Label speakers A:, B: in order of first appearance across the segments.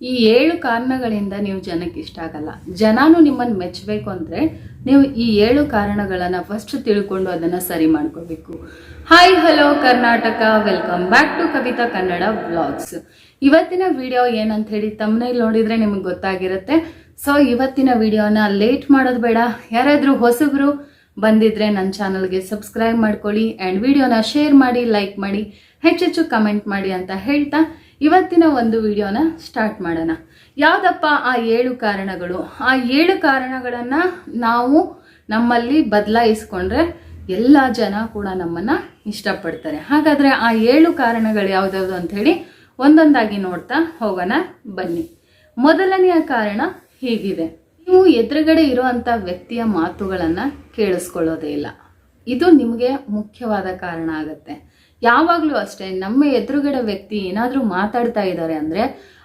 A: ಈ 7 ಕಾರಣಗಳಿಂದ ನೀವು ಜನಕ್ಕೆ ಇಷ್ಟ ಆಗಲ್ಲ. ಜನನು ನಿಮ್ಮನ್ನು ಮೆಚ್ಚಬೇಕು ಅಂದರೆ ನೀವು ಈ 7 ಕಾರಣಗಳನ್ನು ಫಸ್ಟ್ ತಿಳ್ಕೊಂಡು ಅದನ್ನು ಸರಿ ಮಾಡ್ಕೋಬೇಕು. Hi hello Karnataka, welcome back to Kavita Kannada vlogs. ಇವತ್ತಿನ ವಿಡಿಯೋ ಏನಂತ ಹೇಳಿ ತಮ್ಮನೇಲಿ ನೋಡಿದ್ರೆ ನಿಮಗೆ ಗೊತ್ತಾಗಿರುತ್ತೆ. ಸೊ ಇವತ್ತಿನ ವಿಡಿಯೋನ ಲೇಟ್ ಮಾಡೋದು ಬೇಡ. ಯಾರಾದರೂ ಹೊಸಬ್ರು ಬಂದಿದ್ರೆ ನನ್ನ ಚಾನಲ್ಗೆ ಸಬ್ಸ್ಕ್ರೈಬ್ ಮಾಡ್ಕೊಳ್ಳಿ ಆ್ಯಂಡ್ ವಿಡಿಯೋನ ಶೇರ್ ಮಾಡಿ, ಲೈಕ್ ಮಾಡಿ, ಹೆಚ್ಚೆಚ್ಚು ಕಮೆಂಟ್ ಮಾಡಿ ಅಂತ ಹೇಳ್ತಾ ಇವತ್ತಿನ ಒಂದು ವಿಡಿಯೋನ ಸ್ಟಾರ್ಟ್ ಮಾಡೋಣ. ಯಾವುದಪ್ಪ ಆ 7 ಕಾರಣಗಳು? ಆ 7 ಕಾರಣಗಳನ್ನು ನಾವು ನಮ್ಮಲ್ಲಿ ಬದಲಾಯಿಸ್ಕೊಂಡ್ರೆ ಎಲ್ಲ ಜನ ಕೂಡ ನಮ್ಮನ್ನು ಇಷ್ಟಪಡ್ತಾರೆ. ಹಾಗಾದರೆ ಆ 7 ಕಾರಣಗಳು ಯಾವುದ್ಯಾವುದು ಅಂತ ಹೇಳಿ ಒಂದೊಂದಾಗಿ ನೋಡ್ತಾ ಹೋಗೋಣ ಬನ್ನಿ. ಮೊದಲನೆಯ ಕಾರಣ ಹೀಗಿದೆ: ನೀವು ಎದುರುಗಡೆ ಇರುವಂಥ ವ್ಯಕ್ತಿಯ ಮಾತುಗಳನ್ನು ಕೇಳಿಸ್ಕೊಳ್ಳೋದೇ ಇಲ್ಲ. ಇದು ನಿಮಗೆ ಮುಖ್ಯವಾದ ಕಾರಣ ಆಗುತ್ತೆ. ಯಾವಾಗಲೂ ಅಷ್ಟೇ, ನಮ್ಮ ಎದುರುಗಡೆ ವ್ಯಕ್ತಿ ಏನಾದರೂ ಮಾತಾಡ್ತಾ ಇದ್ದಾರೆ ಅಂದರೆ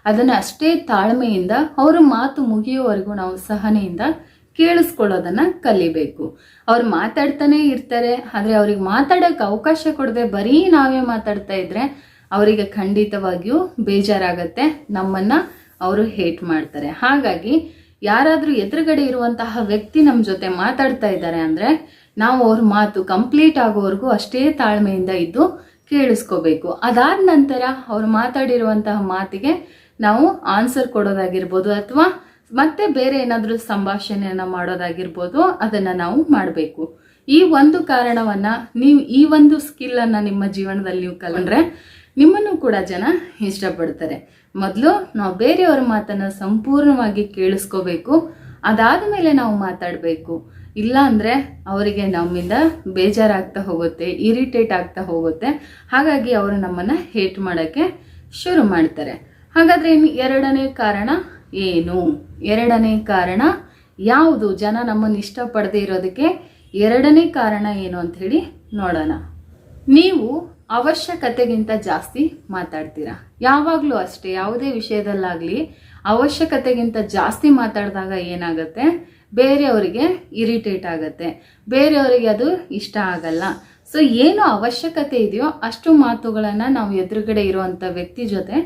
A: ಅದನ್ನು ಅಷ್ಟೇ ತಾಳ್ಮೆಯಿಂದ ಅವ್ರ ಮಾತು ಮುಗಿಯೋವರೆಗೂ ನಾವು ಸಹನೆಯಿಂದ ಕೇಳಿಸ್ಕೊಳ್ಳೋದನ್ನು ಕಲಿಬೇಕು. ಅವ್ರು ಮಾತಾಡ್ತಾನೆ ಇರ್ತಾರೆ, ಆದರೆ ಅವ್ರಿಗೆ ಮಾತಾಡೋಕ್ಕೆ ಅವಕಾಶ ಕೊಡದೆ ಬರೀ ನಾವೇ ಮಾತಾಡ್ತಾ ಇದ್ರೆ ಅವರಿಗೆ ಖಂಡಿತವಾಗಿಯೂ ಬೇಜಾರಾಗತ್ತೆ, ನಮ್ಮನ್ನು ಅವರು ಹೇಟ್ ಮಾಡ್ತಾರೆ. ಹಾಗಾಗಿ ಯಾರಾದರೂ ಎದುರುಗಡೆ ಇರುವಂತಹ ವ್ಯಕ್ತಿ ನಮ್ಮ ಜೊತೆ ಮಾತಾಡ್ತಾ ಇದ್ದಾರೆ ಅಂದರೆ ನಾವು ಅವ್ರ ಮಾತು ಕಂಪ್ಲೀಟ್ ಆಗೋವರೆಗೂ ಅಷ್ಟೇ ತಾಳ್ಮೆಯಿಂದ ಇದ್ದು ಕೇಳಿಸ್ಕೋಬೇಕು. ಅದಾದ ನಂತರ ಅವ್ರು ಮಾತಾಡಿರುವಂತಹ ಮಾತಿಗೆ ನಾವು ಆನ್ಸರ್ ಕೊಡೋದಾಗಿರ್ಬೋದು ಅಥವಾ ಮತ್ತೆ ಬೇರೆ ಏನಾದರೂ ಸಂಭಾಷಣೆಯನ್ನು ಮಾಡೋದಾಗಿರ್ಬೋದು, ಅದನ್ನು ನಾವು ಮಾಡಬೇಕು. ಈ ಒಂದು ಕಾರಣವನ್ನು ನೀವು, ಈ ಒಂದು ಸ್ಕಿಲ್ಲನ್ನು ನಿಮ್ಮ ಜೀವನದಲ್ಲಿ ನೀವು ಕಲಿತ್ರೆ ನಿಮ್ಮನ್ನು ಕೂಡ ಜನ ಇಷ್ಟಪಡ್ತಾರೆ. ಮೊದಲು ನಾವು ಬೇರೆಯವರ ಮಾತನ್ನು ಸಂಪೂರ್ಣವಾಗಿ ಕೇಳಿಸ್ಕೋಬೇಕು, ಅದಾದ ಮೇಲೆ ನಾವು ಮಾತಾಡಬೇಕು. ಇಲ್ಲ ಅಂದರೆ ಅವರಿಗೆ ನಮ್ಮಿಂದ ಬೇಜಾರಾಗ್ತಾ ಹೋಗುತ್ತೆ, ಇರಿಟೇಟ್ ಆಗ್ತಾ ಹೋಗುತ್ತೆ. ಹಾಗಾಗಿ ಅವರು ನಮ್ಮನ್ನು ಹೇಟ್ ಮಾಡೋಕ್ಕೆ ಶುರು ಮಾಡ್ತಾರೆ. ಹಾಗಾದರೆ ಇನ್ನು 2ನೇ ಕಾರಣ ಏನು? 2ನೇ ಕಾರಣ ಯಾವುದು? ಜನ ನಮ್ಮನ್ನು ಇಷ್ಟಪಡದೇ ಇರೋದಕ್ಕೆ 2ನೇ ಕಾರಣ ಏನು ಅಂತ ಹೇಳಿ ನೋಡೋಣ. ನೀವು ಅವಶ್ಯಕತೆಗಿಂತ ಜಾಸ್ತಿ ಮಾತಾಡ್ತೀರಾ. ಯಾವಾಗಲೂ ಅಷ್ಟೇ, ಯಾವುದೇ ವಿಷಯದಲ್ಲಾಗಲಿ ಅವಶ್ಯಕತೆಗಿಂತ ಜಾಸ್ತಿ ಮಾತಾಡಿದಾಗ ಏನಾಗುತ್ತೆ, ಬೇರೆಯವರಿಗೆ ಇರಿಟೇಟ್ ಆಗುತ್ತೆ, ಬೇರೆಯವರಿಗೆ ಅದು ಇಷ್ಟ ಆಗಲ್ಲ. ಸೊ ಏನು ಅವಶ್ಯಕತೆ ಇದೆಯೋ ಅಷ್ಟು ಮಾತುಗಳನ್ನು ನಾವು ಎದುರುಗಡೆ ಇರುವಂಥ ವ್ಯಕ್ತಿ ಜೊತೆ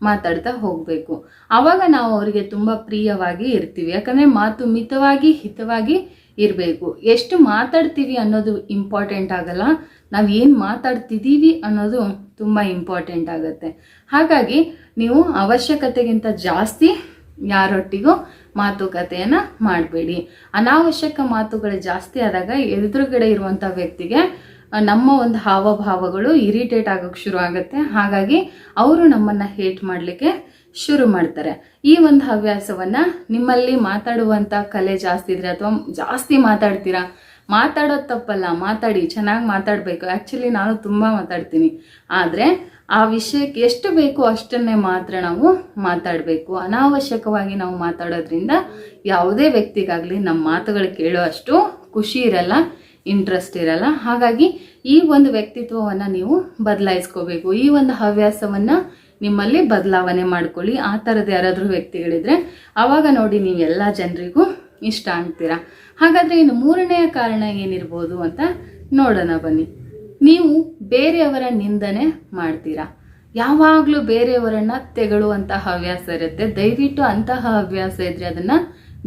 A: ಮಾತಾಡ್ತಾ ಹೋಗಬೇಕು. ಆವಾಗ ನಾವು ಅವರಿಗೆ ತುಂಬ ಪ್ರಿಯವಾಗಿ ಇರ್ತೀವಿ. ಯಾಕಂದರೆ ಮಾತು ಮಿತವಾಗಿ ಹಿತವಾಗಿ ಇರಬೇಕು. ಎಷ್ಟು ಮಾತಾಡ್ತೀವಿ ಅನ್ನೋದು ಇಂಪಾರ್ಟೆಂಟ್ ಆಗಲ್ಲ, ನಾವು ಏನು ಮಾತಾಡ್ತಿದ್ದೀವಿ ಅನ್ನೋದು ತುಂಬ ಇಂಪಾರ್ಟೆಂಟ್ ಆಗುತ್ತೆ. ಹಾಗಾಗಿ ನೀವು ಅವಶ್ಯಕತೆಗಿಂತ ಜಾಸ್ತಿ ಯಾರೊಟ್ಟಿಗೂ ಮಾತುಕತೆಯನ್ನು ಮಾಡಬೇಡಿ. ಅನಾವಶ್ಯಕ ಮಾತುಗಳು ಜಾಸ್ತಿ ಆದಾಗ ಎದುರುಗಡೆ ಇರುವಂಥ ವ್ಯಕ್ತಿಗೆ ನಮ್ಮ ಒಂದು ಹಾವಭಾವಗಳು ಇರಿಟೇಟ್ ಆಗೋಕ್ಕೆ ಶುರು ಆಗುತ್ತೆ. ಹಾಗಾಗಿ ಅವರು ನಮ್ಮನ್ನು ಹೇಟ್ ಮಾಡಲಿಕ್ಕೆ ಶುರು ಮಾಡ್ತಾರೆ. ಈ ಒಂದು ಹವ್ಯಾಸವನ್ನು ನಿಮ್ಮಲ್ಲಿ ಮಾತಾಡುವಂಥ ಕಲೆ ಜಾಸ್ತಿ ಇದ್ರೆ ಅಥವಾ ಜಾಸ್ತಿ ಮಾತಾಡ್ತೀರಾ, ಮಾತಾಡೋದು ತಪ್ಪಲ್ಲ, ಮಾತಾಡಿ, ಚೆನ್ನಾಗಿ ಮಾತಾಡಬೇಕು. ಆ್ಯಕ್ಚುಲಿ ನಾನು ತುಂಬ ಮಾತಾಡ್ತೀನಿ, ಆದರೆ ಆ ವಿಷಯಕ್ಕೆ ಎಷ್ಟು ಬೇಕೋ ಅಷ್ಟನ್ನೇ ಮಾತ್ರ ನಾವು ಮಾತಾಡಬೇಕು. ಅನಾವಶ್ಯಕವಾಗಿ ನಾವು ಮಾತಾಡೋದ್ರಿಂದ ಯಾವುದೇ ವ್ಯಕ್ತಿಗಾಗಲಿ ನಮ್ಮ ಮಾತುಗಳು ಕೇಳೋ ಅಷ್ಟು ಖುಷಿ ಇರಲ್ಲ, ಇಂಟ್ರೆಸ್ಟ್ ಇರಲ್ಲ. ಹಾಗಾಗಿ ಈ ಒಂದು ವ್ಯಕ್ತಿತ್ವವನ್ನು ನೀವು ಬದಲಾಯಿಸ್ಕೋಬೇಕು. ಈ ಒಂದು ಹವ್ಯಾಸವನ್ನು ನಿಮ್ಮಲ್ಲಿ ಬದಲಾವಣೆ ಮಾಡ್ಕೊಳ್ಳಿ. ಆ ಥರದ್ದು ಯಾರಾದರೂ ವ್ಯಕ್ತಿಗಳಿದ್ರೆ ಆವಾಗ ನೋಡಿ ನೀವು ಎಲ್ಲ ಜನರಿಗೂ ಇಷ್ಟ ಆಗ್ತೀರಾ. ಹಾಗಾದರೆ ಇನ್ನು 3ನೇ ಕಾರಣ ಏನಿರ್ಬೋದು ಅಂತ ನೋಡೋಣ ಬನ್ನಿ. ನೀವು ಬೇರೆಯವರ ನಿಂದನೆ ಮಾಡ್ತೀರಾ. ಯಾವಾಗಲೂ ಬೇರೆಯವರನ್ನು ತೆಗಳುವಂಥ ಹವ್ಯಾಸ ಇರುತ್ತೆ. ದಯವಿಟ್ಟು ಅಂತಹ ಹವ್ಯಾಸ ಇದ್ರೆ ಅದನ್ನು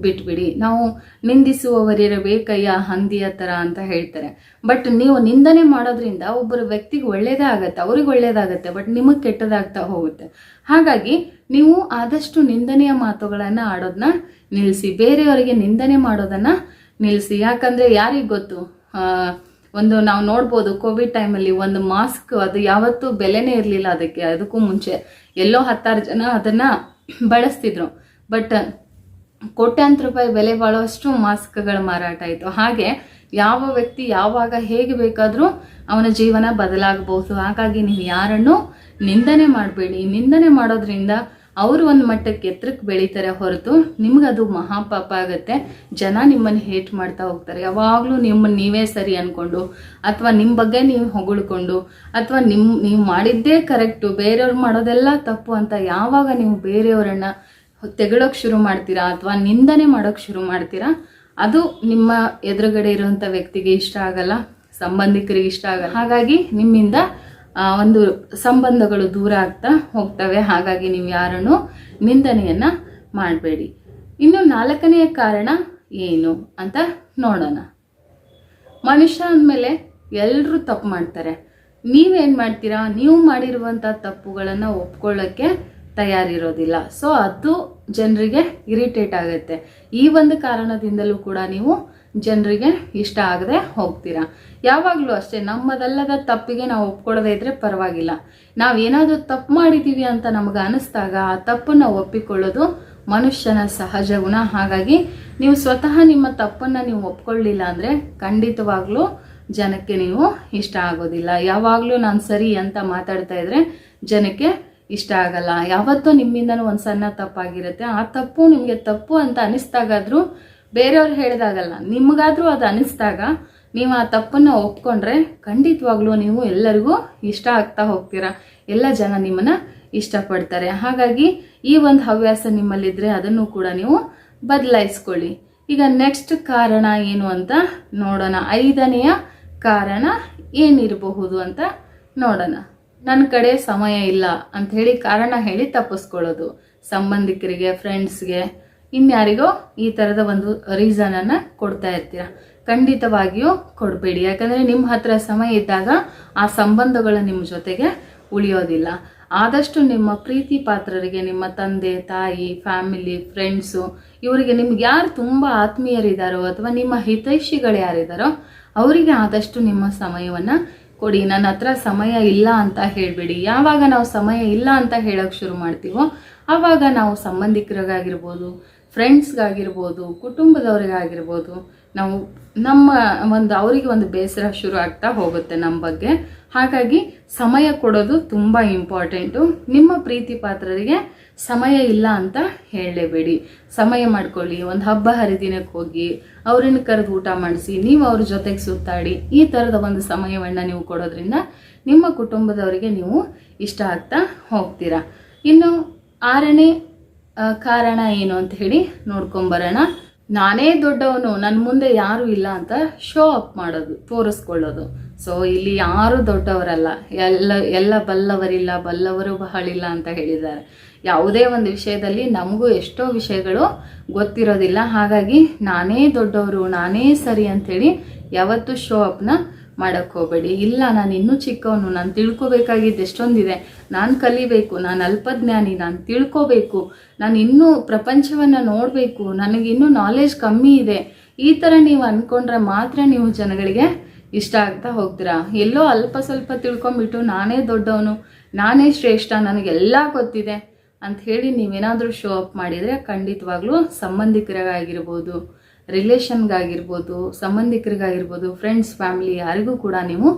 A: ಬಿಟ್ಬಿಡಿ. ನಾವು ನಿಂದಿಸುವವರಿರಬೇಕಯ್ಯ ಹಂದಿಯ ಥರ ಅಂತ ಹೇಳ್ತಾರೆ. ಬಟ್ ನೀವು ನಿಂದನೆ ಮಾಡೋದ್ರಿಂದ ಒಬ್ಬರ ವ್ಯಕ್ತಿಗೆ ಒಳ್ಳೇದೇ ಆಗುತ್ತೆ, ಅವ್ರಿಗೆ ಒಳ್ಳೇದಾಗತ್ತೆ, ಬಟ್ ನಿಮಗೆ ಕೆಟ್ಟದಾಗ್ತಾ ಹೋಗುತ್ತೆ. ಹಾಗಾಗಿ ನೀವು ಆದಷ್ಟು ನಿಂದನೆಯ ಮಾತುಗಳನ್ನು ಆಡೋದನ್ನ ನಿಲ್ಲಿಸಿ, ಬೇರೆಯವರಿಗೆ ನಿಂದನೆ ಮಾಡೋದನ್ನು ನಿಲ್ಲಿಸಿ. ಯಾಕಂದರೆ ಯಾರಿಗೆ ಗೊತ್ತು, ಒಂದು ನಾವು ನೋಡ್ಬೋದು ಕೋವಿಡ್ ಟೈಮಲ್ಲಿ ಒಂದು ಮಾಸ್ಕ್ ಅದು ಯಾವತ್ತೂ ಬೆಲೆನೇ ಇರಲಿಲ್ಲ. ಅದಕ್ಕೂ ಮುಂಚೆ ಎಲ್ಲೋ 10 ಜನ ಅದನ್ನು ಬಳಸ್ತಿದ್ರು, ಬಟ್ ಕೋಟ್ಯಾಂತರ ರೂಪಾಯಿ ಬೆಲೆ ಬಾಳುವಷ್ಟು ಮಾಸ್ಕ್ಗಳ ಮಾರಾಟ ಆಯಿತು. ಹಾಗೆ ಯಾವ ವ್ಯಕ್ತಿ ಯಾವಾಗ ಹೇಗೆ ಬೇಕಾದರೂ ಅವನ ಜೀವನ ಬದಲಾಗಬಹುದು. ಹಾಗಾಗಿ ನೀವು ಯಾರನ್ನು ನಿಂದನೆ ಮಾಡಬೇಡಿ. ನಿಂದನೆ ಮಾಡೋದ್ರಿಂದ ಅವರು ಒಂದು ಮಟ್ಟಕ್ಕೆ ಎತ್ತರಕ್ಕೆ ಬೆಳೀತಾರೆ ಹೊರತು ನಿಮಗದು ಮಹಾಪಾಪ ಆಗುತ್ತೆ. ಜನ ನಿಮ್ಮನ್ನು ಹೇಟ್ ಮಾಡ್ತಾ ಹೋಗ್ತಾರೆ. ಯಾವಾಗಲೂ ನಿಮ್ಮನ್ನು ನೀವೇ ಸರಿ ಅಂದ್ಕೊಂಡು ಅಥವಾ ನಿಮ್ಮ ಬಗ್ಗೆ ನೀವು ಹೊಗಳ್ಕೊಂಡು ಅಥವಾ ನೀವು ಮಾಡಿದ್ದೇ ಕರೆಕ್ಟು, ಬೇರೆಯವ್ರು ಮಾಡೋದೆಲ್ಲ ತಪ್ಪು ಅಂತ ಯಾವಾಗ ನೀವು ಬೇರೆಯವರನ್ನು ತೆಗಳೋಕೆ ಶುರು ಮಾಡ್ತೀರಾ ಅಥವಾ ನಿಂದನೆ ಮಾಡೋಕ್ಕೆ ಶುರು ಮಾಡ್ತೀರಾ, ಅದು ನಿಮ್ಮ ಎದುರುಗಡೆ ಇರುವಂಥ ವ್ಯಕ್ತಿಗೆ ಇಷ್ಟ ಆಗಲ್ಲ, ಸಂಬಂಧಿಕರಿಗೆ ಇಷ್ಟ ಆಗಲ್ಲ. ಹಾಗಾಗಿ ನಿಮ್ಮಿಂದ ಒಂದು ಸಂಬಂಧಗಳು ದೂರ ಆಗ್ತಾ ಹೋಗ್ತವೆ. ಹಾಗಾಗಿ ನೀವು ಯಾರನ್ನು ನಿಂದನೆಯನ್ನು ಮಾಡಬೇಡಿ. ಇನ್ನು 4ನೆಯ ಕಾರಣ ಏನು ಅಂತ ನೋಡೋಣ. ಮನುಷ್ಯ ಅಂದಮೇಲೆ ಎಲ್ಲರೂ ತಪ್ಪು ಮಾಡ್ತಾರೆ. ನೀವೇನು ಮಾಡ್ತೀರಾ, ನೀವು ಮಾಡಿರುವಂಥ ತಪ್ಪುಗಳನ್ನು ಒಪ್ಕೊಳ್ಳೋಕ್ಕೆ ತಯಾರಿರೋದಿಲ್ಲ. ಸೊ ಅದು ಜನರಿಗೆ ಇರಿಟೇಟ್ ಆಗುತ್ತೆ. ಈ ಒಂದು ಕಾರಣದಿಂದಲೂ ಕೂಡ ನೀವು ಜನರಿಗೆ ಇಷ್ಟ ಆಗದೆ ಹೋಗ್ತೀರಾ. ಯಾವಾಗಲೂ ಅಷ್ಟೇ, ನಮ್ಮದಲ್ಲದ ತಪ್ಪಿಗೆ ನಾವು ಒಪ್ಕೊಳ್ಳೋದೇ ಇದ್ರೆ ಪರವಾಗಿಲ್ಲ. ನಾವೇನಾದರೂ ತಪ್ಪು ಮಾಡಿದ್ದೀವಿ ಅಂತ ನಮಗೆ ಅನಿಸ್ದಾಗ ಆ ತಪ್ಪನ್ನು ಒಪ್ಪಿಕೊಳ್ಳೋದು ಮನುಷ್ಯನ ಸಹಜ ಗುಣ. ಹಾಗಾಗಿ ನೀವು ಸ್ವತಃ ನಿಮ್ಮ ತಪ್ಪನ್ನು ನೀವು ಒಪ್ಕೊಳ್ಳಿಲ್ಲ ಅಂದರೆ ಖಂಡಿತವಾಗ್ಲೂ ಜನಕ್ಕೆ ನೀವು ಇಷ್ಟ ಆಗೋದಿಲ್ಲ. ಯಾವಾಗಲೂ ನಾನು ಸರಿ ಅಂತ ಮಾತಾಡ್ತಾ ಇದ್ರೆ ಜನಕ್ಕೆ ಇಷ್ಟ ಆಗಲ್ಲ. ಯಾವತ್ತೂ ನಿಮ್ಮಿಂದನೂ ಒಂದು ಸಣ್ಣ ತಪ್ಪಾಗಿರುತ್ತೆ. ಆ ತಪ್ಪು ನಿಮಗೆ ತಪ್ಪು ಅಂತ ಅನಿಸ್ದಾಗಾದ್ರೂ, ಬೇರೆಯವ್ರು ಹೇಳಿದಾಗಲ್ಲ, ನಿಮಗಾದ್ರೂ ಅದು ಅನಿಸ್ದಾಗ ನೀವು ಆ ತಪ್ಪನ್ನು ಒಪ್ಕೊಂಡ್ರೆ ಖಂಡಿತವಾಗ್ಲೂ ನೀವು ಎಲ್ಲರಿಗೂ ಇಷ್ಟ ಆಗ್ತಾ ಹೋಗ್ತೀರಾ. ಎಲ್ಲ ಜನ ನಿಮ್ಮನ್ನ ಇಷ್ಟಪಡ್ತಾರೆ. ಹಾಗಾಗಿ ಈ ಒಂದು ಹವ್ಯಾಸ ನಿಮ್ಮಲ್ಲಿದ್ರೆ ಅದನ್ನು ಕೂಡ ನೀವು ಬದಲಾಯಿಸ್ಕೊಳ್ಳಿ. ಈಗ ನೆಕ್ಸ್ಟ್ ಕಾರಣ ಏನು ಅಂತ ನೋಡೋಣ. 5ನೆಯ ಕಾರಣ ಏನಿರಬಹುದು ಅಂತ ನೋಡೋಣ. ನನ್ನ ಕಡೆ ಸಮಯ ಇಲ್ಲ ಅಂತ ಹೇಳಿ ಕಾರಣ ಹೇಳಿ ತಪ್ಪಿಸ್ಕೊಳ್ಳೋದು. ಸಂಬಂಧಿಕರಿಗೆ, ಫ್ರೆಂಡ್ಸ್ಗೆ, ಇನ್ಯಾರಿಗೋ ಈ ಥರದ ಒಂದು ರೀಸನನ್ನು ಕೊಡ್ತಾ ಇರ್ತೀರ. ಖಂಡಿತವಾಗಿಯೂ ಕೊಡಬೇಡಿ. ಯಾಕಂದರೆ ನಿಮ್ಮ ಹತ್ರ ಸಮಯ ಇದ್ದಾಗ ಆ ಸಂಬಂಧಗಳು ನಿಮ್ಮ ಜೊತೆಗೆ ಉಳಿಯೋದಿಲ್ಲ. ಆದಷ್ಟು ನಿಮ್ಮ ಪ್ರೀತಿ ಪಾತ್ರರಿಗೆ, ನಿಮ್ಮ ತಂದೆ ತಾಯಿ, ಫ್ಯಾಮಿಲಿ, ಫ್ರೆಂಡ್ಸು, ಇವರಿಗೆ ನಿಮ್ಗೆ ಯಾರು ತುಂಬ ಆತ್ಮೀಯರಿದ್ದಾರೋ ಅಥವಾ ನಿಮ್ಮ ಹಿತೈಷಿಗಳು ಯಾರಿದ್ದಾರೋ ಅವರಿಗೆ ಆದಷ್ಟು ನಿಮ್ಮ ಸಮಯವನ್ನು ಕೊಡಿ. ನನ್ನ ಹತ್ರ ಸಮಯ ಇಲ್ಲ ಅಂತ ಹೇಳಬೇಡಿ. ಯಾವಾಗ ನಾವು ಸಮಯ ಇಲ್ಲ ಅಂತ ಹೇಳೋಕ್ಕೆ ಶುರು ಮಾಡ್ತೀವೋ ಆವಾಗ ನಾವು ಸಂಬಂಧಿಕರಿಗಾಗಿರ್ಬೋದು, ಫ್ರೆಂಡ್ಸ್ಗಾಗಿರ್ಬೋದು, ಕುಟುಂಬದವ್ರಿಗಾಗಿರ್ಬೋದು, ನಾವು ಅವರಿಗೆ ಒಂದು ಬೇಸರ ಶುರು ಆಗ್ತಾ ಹೋಗುತ್ತೆ ನಮ್ಮ ಬಗ್ಗೆ. ಹಾಗಾಗಿ ಸಮಯ ಕೊಡೋದು ತುಂಬ ಇಂಪಾರ್ಟೆಂಟು. ನಿಮ್ಮ ಪ್ರೀತಿ ಪಾತ್ರರಿಗೆ ಸಮಯ ಇಲ್ಲ ಅಂತ ಹೇಳಲೇಬೇಡಿ. ಸಮಯ ಮಾಡ್ಕೊಳ್ಳಿ. ಒಂದು ಹಬ್ಬ ಹರಿದಿನಕ್ಕೆ ಹೋಗಿ ಅವ್ರನ್ನ ಕರೆದು ಊಟ ಮಾಡಿಸಿ, ನೀವು ಅವ್ರ ಜೊತೆಗೆ ಸುತ್ತಾಡಿ. ಈ ಥರದ ಒಂದು ಸಮಯವನ್ನು ನೀವು ಕೊಡೋದ್ರಿಂದ ನಿಮ್ಮ ಕುಟುಂಬದವರಿಗೆ ನೀವು ಇಷ್ಟ ಆಗ್ತಾ ಹೋಗ್ತೀರಾ. ಇನ್ನು 6ನೇ ಕಾರಣ ಏನು ಅಂತ ಹೇಳಿ ನೋಡ್ಕೊಂಬರೋಣ. ನಾನೇ ದೊಡ್ಡವನು, ನನ್ನ ಮುಂದೆ ಯಾರೂ ಇಲ್ಲ ಅಂತ ಶೋ ಅಪ್ ಮಾಡೋದು, ತೋರಿಸ್ಕೊಳ್ಳೋದು. ಸೊ ಇಲ್ಲಿ ಯಾರು ದೊಡ್ಡವರಲ್ಲ, ಎಲ್ಲ ಬಲ್ಲವರಿಲ್ಲ, ಬಲ್ಲವರು ಬಹಳಿಲ್ಲ ಅಂತ ಹೇಳಿದ್ದಾರೆ. ಯಾವುದೇ ಒಂದು ವಿಷಯದಲ್ಲಿ ನಮಗೂ ಎಷ್ಟೋ ವಿಷಯಗಳು ಗೊತ್ತಿರೋದಿಲ್ಲ. ಹಾಗಾಗಿ ನಾನೇ ದೊಡ್ಡವರು, ನಾನೇ ಸರಿ ಅಂಥೇಳಿ ಯಾವತ್ತೂ ಶೋ ಅಪ್ನ ಮಾಡೋಕ್ಕೆ ಹೋಗಬೇಡಿ. ಇಲ್ಲ, ನಾನು ಇನ್ನೂ ಚಿಕ್ಕವನು, ನಾನು ತಿಳ್ಕೊಬೇಕಾಗಿದ್ದು ಎಷ್ಟೊಂದಿದೆ, ನಾನು ಕಲಿಬೇಕು, ನಾನು ಅಲ್ಪಜ್ಞಾನಿ, ನಾನು ತಿಳ್ಕೋಬೇಕು, ನಾನು ಇನ್ನೂ ಪ್ರಪಂಚವನ್ನು ನೋಡಬೇಕು, ನನಗಿನ್ನೂ ನಾಲೆಜ್ ಕಮ್ಮಿ ಇದೆ, ಈ ಥರ ನೀವು ಅಂದ್ಕೊಂಡ್ರೆ ಮಾತ್ರ ನೀವು ಜನಗಳಿಗೆ ಇಷ್ಟ ಆಗ್ತಾ ಹೋಗ್ತೀರಾ. ಎಲ್ಲೋ ಅಲ್ಪ ಸ್ವಲ್ಪ ತಿಳ್ಕೊಂಬಿಟ್ಟು ನಾನೇ ದೊಡ್ಡವನು, ನಾನೇ ಶ್ರೇಷ್ಠ, ನನಗೆಲ್ಲ ಗೊತ್ತಿದೆ ಅಂತ ಹೇಳಿ ನೀವೇನಾದರೂ ಶೋ ಅಪ್ ಮಾಡಿದರೆ ಖಂಡಿತವಾಗ್ಲೂ ಸಂಬಂಧಿಕರಿಗಾಗಿರ್ಬೋದು, ರಿಲೇಷನ್ಗಾಗಿರ್ಬೋದು, ಸಂಬಂಧಿಕರಿಗಾಗಿರ್ಬೋದು, ಫ್ರೆಂಡ್ಸ್, ಫ್ಯಾಮಿಲಿ ಯಾರಿಗೂ ಕೂಡ ನೀವು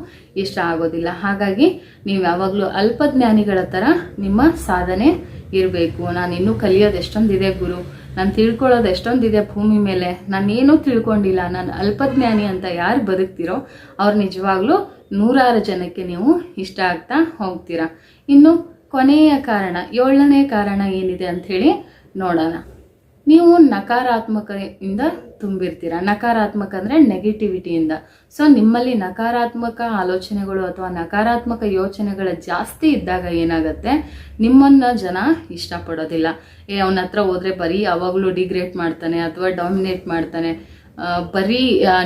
A: ಇಷ್ಟ ಆಗೋದಿಲ್ಲ. ಹಾಗಾಗಿ ನೀವು ಯಾವಾಗಲೂ ಅಲ್ಪಜ್ಞಾನಿಗಳ ಥರ ನಿಮ್ಮ ಸಾಧನೆ ಇರಬೇಕು. ನಾನು ಇನ್ನೂ ಕಲಿಯೋದು ಎಷ್ಟೊಂದಿದೆ ಗುರು, ನಾನು ತಿಳ್ಕೊಳ್ಳೋದು ಎಷ್ಟೊಂದಿದೆ ಭೂಮಿ ಮೇಲೆ, ನಾನೇನೂ ತಿಳ್ಕೊಂಡಿಲ್ಲ, ನಾನು ಅಲ್ಪಜ್ಞಾನಿ ಅಂತ ಯಾರು ಬದುಕ್ತಿರೋ ಅವ್ರು ನಿಜವಾಗ್ಲೂ 100 ಜನಕ್ಕೆ ನೀವು ಇಷ್ಟ ಆಗ್ತಾ ಹೋಗ್ತೀರಾ. ಇನ್ನು ಕೊನೆಯ ಕಾರಣ, 7ನೇ ಕಾರಣ ಏನಿದೆ ಅಂಥೇಳಿ ನೋಡೋಣ. ನೀವು ನಕಾರಾತ್ಮಕದಿಂದ ತುಂಬಿರ್ತೀರ. ನಕಾರಾತ್ಮಕ ಅಂದರೆ ನೆಗೆಟಿವಿಟಿಯಿಂದ. ಸೊ ನಿಮ್ಮಲ್ಲಿ ನಕಾರಾತ್ಮಕ ಆಲೋಚನೆಗಳು ಅಥವಾ ನಕಾರಾತ್ಮಕ ಯೋಚನೆಗಳು ಜಾಸ್ತಿ ಇದ್ದಾಗ ಏನಾಗುತ್ತೆ, ನಿಮ್ಮನ್ನು ಜನ ಇಷ್ಟಪಡೋದಿಲ್ಲ. ಅವನ ಹತ್ರ ಹೋದರೆ ಬರೀ ಯಾವಾಗಲೂ ಡಿಗ್ರೇಡ್ ಮಾಡ್ತಾನೆ ಅಥವಾ ಡಾಮಿನೇಟ್ ಮಾಡ್ತಾನೆ, ಬರೀ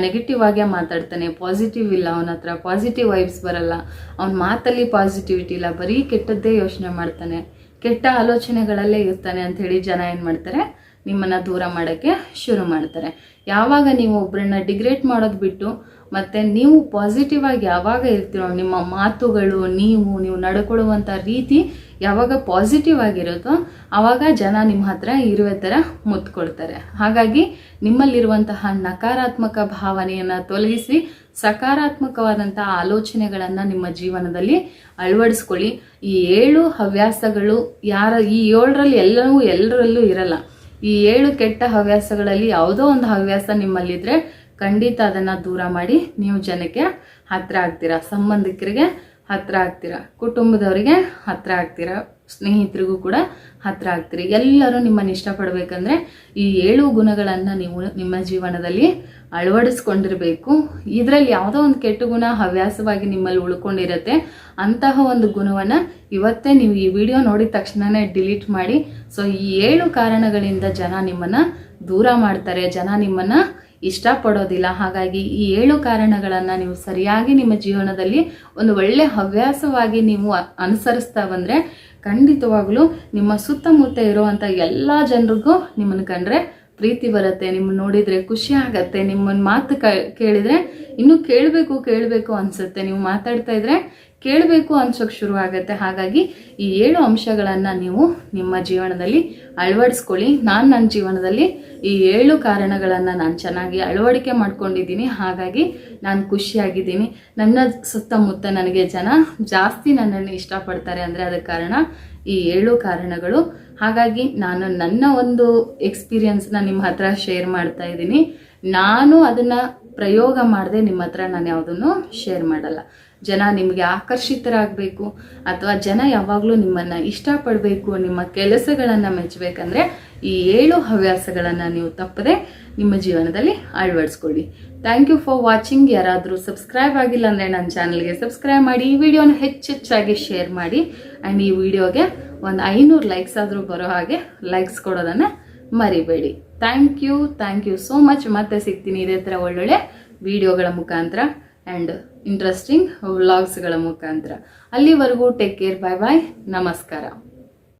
A: ನೆಗೆಟಿವ್ ಆಗೇ ಮಾತಾಡ್ತಾನೆ, ಪಾಸಿಟಿವ್ ಇಲ್ಲ ಅವನ ಹತ್ರ, ಪಾಸಿಟಿವ್ ವೈಬ್ಸ್ ಬರಲ್ಲ, ಅವನ ಮಾತಲ್ಲಿ ಪಾಸಿಟಿವಿಟಿ ಇಲ್ಲ, ಬರೀ ಕೆಟ್ಟದ್ದೇ ಯೋಚನೆ ಮಾಡ್ತಾನೆ, ಕೆಟ್ಟ ಆಲೋಚನೆಗಳಲ್ಲೇ ಇರ್ತಾನೆ ಅಂಥೇಳಿ ಜನ ಏನು ಮಾಡ್ತಾರೆ, ನಿಮ್ಮನ್ನು ದೂರ ಮಾಡೋಕ್ಕೆ ಶುರು ಮಾಡ್ತಾರೆ. ಯಾವಾಗ ನೀವು ಒಬ್ಬರನ್ನ ಡಿಗ್ರೇಡ್ ಮಾಡೋದು ಬಿಟ್ಟು ಮತ್ತು ನೀವು ಪಾಸಿಟಿವ್ ಆಗಿ ಯಾವಾಗ ಇರ್ತೀರೋ, ನಿಮ್ಮ ಮಾತುಗಳು, ನೀವು ನಡ್ಕೊಳ್ಳುವಂಥ ರೀತಿ ಯಾವಾಗ ಪಾಸಿಟಿವ್ ಆಗಿರುತ್ತೋ ಆವಾಗ ಜನ ನಿಮ್ಮ ಹತ್ರ ಇರುವೆ ಥರ ಮುತ್ಕೊಳ್ತಾರೆ. ಹಾಗಾಗಿ ನಿಮ್ಮಲ್ಲಿರುವಂತಹ ನಕಾರಾತ್ಮಕ ಭಾವನೆಯನ್ನು ತೊಲಗಿಸಿ ಸಕಾರಾತ್ಮಕವಾದಂಥ ಆಲೋಚನೆಗಳನ್ನು ನಿಮ್ಮ ಜೀವನದಲ್ಲಿ ಅಳವಡಿಸ್ಕೊಳ್ಳಿ. ಈ 7 ಹವ್ಯಾಸಗಳು ಈ 7ರಲ್ಲಿ ಎಲ್ಲರಲ್ಲೂ ಇರಲ್ಲ. ಈ 7 ಕೆಟ್ಟ ಹವ್ಯಾಸಗಳಲ್ಲಿ ಯಾವುದೋ ಒಂದು ಹವ್ಯಾಸ ನಿಮ್ಮಲ್ಲಿದ್ದರೆ ಖಂಡಿತ ಅದನ್ನು ದೂರ ಮಾಡಿ ನೀವು ಜನಕ್ಕೆ ಹತ್ತಿರ ಆಗ್ತೀರಾ, ಸಂಬಂಧಿಕರಿಗೆ ಹತ್ತಿರ ಆಗ್ತೀರಾ, ಕುಟುಂಬದವರಿಗೆ ಹತ್ತಿರ ಆಗ್ತೀರಾ, ಸ್ನೇಹಿತರಿಗೂ ಕೂಡ ಹತ್ರ ಆಗ್ತೀರಿ. ಎಲ್ಲರೂ ನಿಮ್ಮನ್ನು ಇಷ್ಟಪಡಬೇಕಂದ್ರೆ ಈ 7 ಗುಣಗಳನ್ನು ನೀವು ನಿಮ್ಮ ಜೀವನದಲ್ಲಿ ಅಳವಡಿಸ್ಕೊಂಡಿರಬೇಕು. ಇದರಲ್ಲಿ ಯಾವುದೋ ಒಂದು ಕೆಟ್ಟ ಗುಣ ಹವ್ಯಾಸವಾಗಿ ನಿಮ್ಮಲ್ಲಿ ಉಳ್ಕೊಂಡಿರುತ್ತೆ. ಅಂತಹ ಒಂದು ಗುಣವನ್ನು ಇವತ್ತೇ ನೀವು ಈ ವಿಡಿಯೋ ನೋಡಿದ ತಕ್ಷಣನೇ ಡಿಲೀಟ್ ಮಾಡಿ. ಸೊ ಈ 7 ಕಾರಣಗಳಿಂದ ಜನ ನಿಮ್ಮನ್ನು ದೂರ ಮಾಡ್ತಾರೆ, ಜನ ನಿಮ್ಮನ್ನು ಇಷ್ಟಪಡೋದಿಲ್ಲ. ಹಾಗಾಗಿ ಈ 7 ಕಾರಣಗಳನ್ನು ನೀವು ಸರಿಯಾಗಿ ನಿಮ್ಮ ಜೀವನದಲ್ಲಿ ಒಂದು ಒಳ್ಳೆ ಹವ್ಯಾಸವಾಗಿ ನೀವು ಅನುಸರಿಸ್ತಾ ಬಂದರೆ ಖಂಡಿತವಾಗ್ಲೂ ನಿಮ್ಮ ಸುತ್ತಮುತ್ತ ಇರುವಂಥ ಎಲ್ಲ ಜನರಿಗೂ ನಿಮ್ಮನ್ನು ಕಂಡ್ರೆ ಪ್ರೀತಿ ಬರುತ್ತೆ, ನಿಮ್ಮನ್ನು ನೋಡಿದರೆ ಖುಷಿ ಆಗತ್ತೆ, ನಿಮ್ಮನ್ನು ಮಾತು ಕೇಳಿದರೆ ಇನ್ನೂ ಕೇಳಬೇಕು ಅನಿಸುತ್ತೆ, ನೀವು ಮಾತಾಡ್ತಾ ಇದ್ರೆ ಕೇಳಬೇಕು ಅನ್ಸೋಕೆ ಶುರು ಆಗುತ್ತೆ. ಹಾಗಾಗಿ ಈ 7 ಅಂಶಗಳನ್ನು ನೀವು ನಿಮ್ಮ ಜೀವನದಲ್ಲಿ ಅಳವಡಿಸ್ಕೊಳ್ಳಿ. ನನ್ನ ಜೀವನದಲ್ಲಿ ಈ 7 ಕಾರಣಗಳನ್ನು ನಾನು ಚೆನ್ನಾಗಿ ಅಳವಡಿಕೆ ಮಾಡ್ಕೊಂಡಿದ್ದೀನಿ. ಹಾಗಾಗಿ ನಾನು ಖುಷಿಯಾಗಿದ್ದೀನಿ. ನನ್ನ ಸುತ್ತಮುತ್ತ ನನಗೆ ಜನ ಜಾಸ್ತಿ ನನ್ನನ್ನು ಇಷ್ಟಪಡ್ತಾರೆ ಅಂದರೆ ಅದಕ್ಕೆ ಕಾರಣ ಈ 7 ಕಾರಣಗಳು. ಹಾಗಾಗಿ ನಾನು ನನ್ನ ಒಂದು ಎಕ್ಸ್ಪೀರಿಯನ್ಸ್ನ ನಿಮ್ಮ ಹತ್ರ ಶೇರ್ ಮಾಡ್ತಾ ಇದ್ದೀನಿ. ನಾನು ಅದನ್ನು ಪ್ರಯೋಗ ಮಾಡದೆ ನಿಮ್ಮ ಹತ್ರ ನಾನು ಯಾವುದನ್ನು ಶೇರ್ ಮಾಡಲ್ಲ. ಜನ ನಿಮಗೆ ಆಕರ್ಷಿತರಾಗಬೇಕು ಅಥವಾ ಜನ ಯಾವಾಗಲೂ ನಿಮ್ಮನ್ನು ಇಷ್ಟಪಡಬೇಕು, ನಿಮ್ಮ ಕೆಲಸಗಳನ್ನು ಮೆಚ್ಚಬೇಕಂದ್ರೆ ಈ 7 ಹವ್ಯಾಸಗಳನ್ನು ನೀವು ತಪ್ಪದೆ ನಿಮ್ಮ ಜೀವನದಲ್ಲಿ ಅಳವಡಿಸ್ಕೊಳ್ಳಿ. Thank you for watching. ಯಾರಾದರೂ ಸಬ್ಸ್ಕ್ರೈಬ್ ಆಗಿಲ್ಲ ಅಂದರೆ ನನ್ನ ಚಾನಲ್ಗೆ ಸಬ್ಸ್ಕ್ರೈಬ್ ಮಾಡಿ, ಈ ವಿಡಿಯೋನ ಹೆಚ್ಚೆಚ್ಚಾಗಿ ಶೇರ್ ಮಾಡಿ. ಆ್ಯಂಡ್ ಈ ವಿಡಿಯೋಗೆ ಒಂದು 500 ಲೈಕ್ಸ್ ಆದರೂ ಬರೋ ಹಾಗೆ ಲೈಕ್ಸ್ ಕೊಡೋದನ್ನು ಮರಿಬೇಡಿ. Thank you so much. ಮತ್ತೆ ಸಿಗ್ತೀನಿ ಇದೇ ಥರ ಒಳ್ಳೊಳ್ಳೆ ವಿಡಿಯೋಗಳ ಮುಖಾಂತರ ಆ್ಯಂಡ್ ಇಂಟ್ರೆಸ್ಟಿಂಗ್ ವ್ಲಾಗ್ಸ್ಗಳ ಮುಖಾಂತರ. ಅಲ್ಲಿವರೆಗೂ ಟೇಕ್ ಕೇರ್, ಬಾಯ್ ಬಾಯ್, ನಮಸ್ಕಾರ.